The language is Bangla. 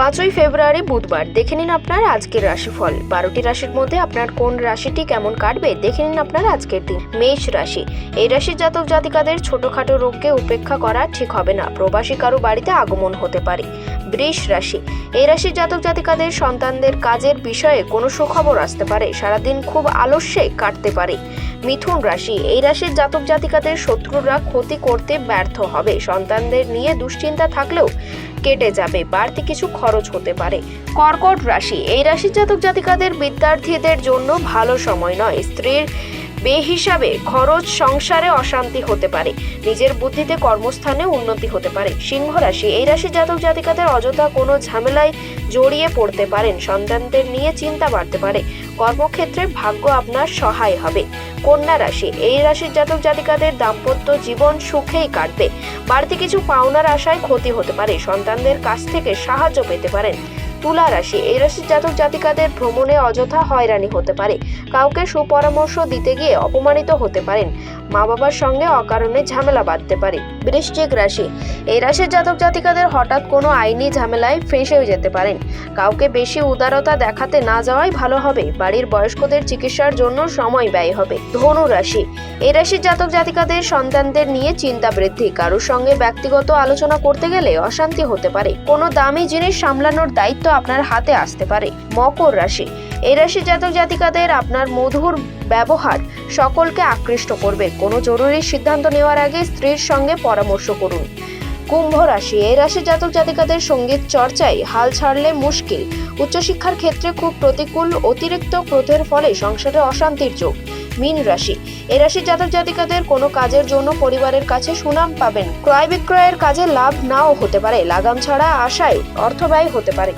5ই ফেব্রুয়ারি বুধবার। দেখে নিন আপনার আজকের রাশিফল। 12টি রাশির মধ্যে আপনার কোন রাশিটি কেমন কাটবে দেখে নিন আপনার আজকের দিন। মেষ রাশি। এই রাশির জাতক জাতিকাদের ছোটখাটো রোগকে উপেক্ষা করা ঠিক হবে না। প্রবাসী কারো বাড়িতে আগমন হতে পারে। বৃষ রাশি। এই রাশির জাতক জাতিকাদের সন্তানদের কাজের বিষয়ে কোনো সুখবর আসতে পারে। সারাদিন খুব আলস্যে কাটতে পারে। মিথুন রাশি। এই রাশির জাতক জাতিকাদের শত্রুরা ক্ষতি করতে ব্যর্থ হবে। সন্তানদের নিয়ে দুশ্চিন্তা থাকলেও কেটে যাবে। বাড়তি কিছু খরচ হতে পারে। কর্কট রাশি। এই রাশির জাতক জাতিকাদের বিদ্যার্থীদের জন্য ভালো সময় নয়। স্ত্রীর বেহিসাবে খরচ, সংসারে অশান্তি হতে পারে। নিজের বুদ্ধিতে কর্মস্থানে উন্নতি হতে পারে। সিংহ রাশি। এই রাশির জাতক জাতিকাদের অযথা কোনো ঝামেলায় জড়িয়ে পড়তে পারেন। সন্তানদের নিয়ে চিন্তা বাড়তে পারে। কর্মক্ষেত্রে ভাগ্য আপনার সহায় হবে। কন্যা রাশি। এই রাশির জাতক জাতিকাদের দাম্পত্য জীবন সুখেই কাটবে। বাড়তি কিছু পাওনার আশায় ক্ষতি হতে পারে। সন্তানদের কাছ থেকে সাহায্য পেতে পারেন। তুলা রাশি। এই রাশির জাতক জাতিকাদের ভ্রমণে অযথা হয়রানি হতে পারে। কাউকে সুপরামর্শ দিতে গিয়ে অপমানিত হতে পারেন। মা বাবার সঙ্গে অকারণে ঝামেলা বাঁধতে পারে। বৃশ্চিক রাশি। এই রাশির জাতক জাতিকাদের হঠাৎ কোনো আইনি ঝামেলায় ফেঁসেও যেতে পারেন। কাউকে বেশি উদারতা দেখাতে না যাওয়াই ভালো হবে। বাড়ির বয়স্কদের চিকিৎসার জন্য সময় ব্যয় হবে। ধনু রাশি। এই রাশির জাতক জাতিকাদের সন্তানদের নিয়ে চিন্তা বৃদ্ধি। কারোর সঙ্গে ব্যক্তিগত আলোচনা করতে গেলে অশান্তি হতে পারে। কোনো দামি জিনিস সামলানোর দায়িত্ব আপনার হাতে আসতে পারে। মকর রাশি। এই রাশির জাতক জাতিকাদের আপনার মধুর ব্যবহার সকলকে আকৃষ্ট করবে। কোনো জরুরি সিদ্ধান্ত নেওয়ার আগে স্ত্রীর সঙ্গে পরামর্শ করুন। কুম্ভ রাশি। এই রাশির জাতক জাতিকাদের সঙ্গীত চর্চায় হাল ছাড়লে মুশকিল। উচ্চশিক্ষার ক্ষেত্রে খুব প্রতিকূল। অতিরিক্ত ক্রোধের ফলে সংসারে অশান্তির যোগ। মীন রাশি। এই রাশির জাতক জাতিকাদের কোনো কাজের জন্য পরিবারের কাছে সুনাম পাবেন। ক্রয় বিক্রয়ের কাজে লাভ নাও হতে পারে। লাগাম ছাড়া আশায় অর্থ ব্যয় হতে পারে।